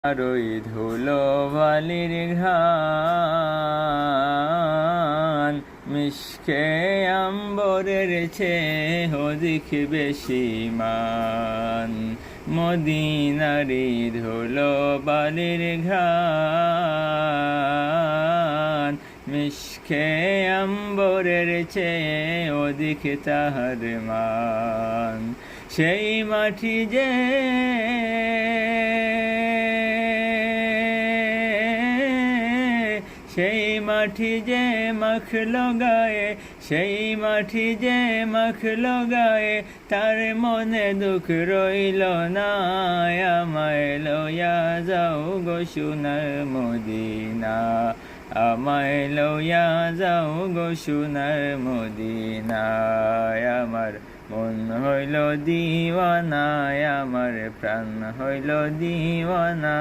আরই ধুলো বালির ঘ্রাণ মিশকে আম্বরের চেয়ে অধিক বেশি মান। মদিনারি ধুলো বালির ঘ্রাণ মিশকে আম্বরের চেয়ে অধিক তাহার মান। সেই মাটি যে সেই মাটি যে মাখলো গায়ে, সেই মাটি যে মাখলো গায়ে, তার মনে দুঃখ রইল না। আমায় লইয়া যাও গো সোনার মদিনা, আমায় লইয়া যাও গো সোনার মদিনা। আমার মন হইল দিওয়ানা, আমার প্রাণ হইল দিওয়ানা।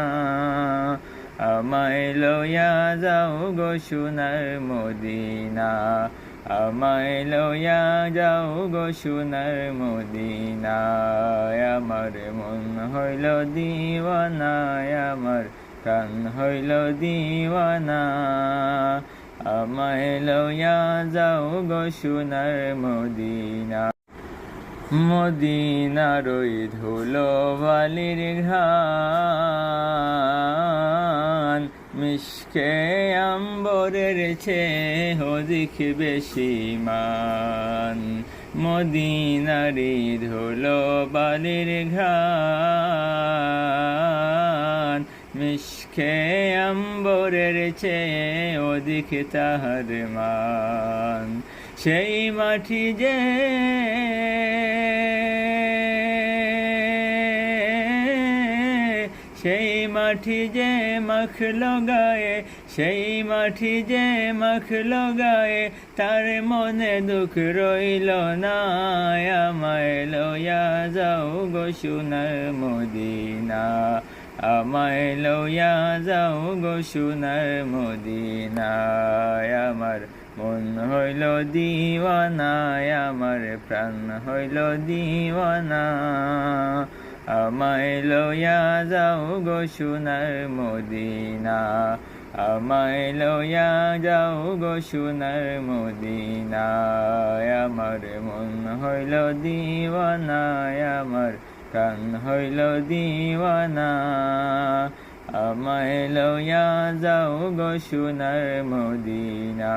আমায় লইয়া যাও গো সোনার মদিনা, আমায় লইয়া যাও গো সোনার মদিনা। আমার মন হইল দিওয়ানা, আমার প্রাণ হইল দিওয়ানা। আমায় লইয়া যাও গো সোনার মদিনা। মদিনারই ধুলো বালির ঘ্রাণ মিশকে আম্বরের চেয়ে অধিক বেশি মান। মদিনারি ধুলো বালির ঘ্রাণ মিশকে আম্বরের চেয়ে অধিক তাহার মান। সেই মাটি যে সেই মাটি যে মাখলো গায়ে, সেই মাটি যে মাখলো গায়ে, তার মনে দুঃখ রইল না। আমায় লইয়া যাও গো সোনার মদিনা, আমায় লইয়া যাও গো সোনার মদিনা। আমার মন হইল দিওয়ানা, আমার প্রাণ হইল দিওয়ানা। আমায় লইয়া যাও গো সোনার মদিনা, আমায় লইয়া যাও গো সোনার মদিনা। আমার মন হইল দিওয়ানা, আমার প্রাণ হইল দিওয়ানা। আমায় লইয়া যাও গো সোনার মদিনা।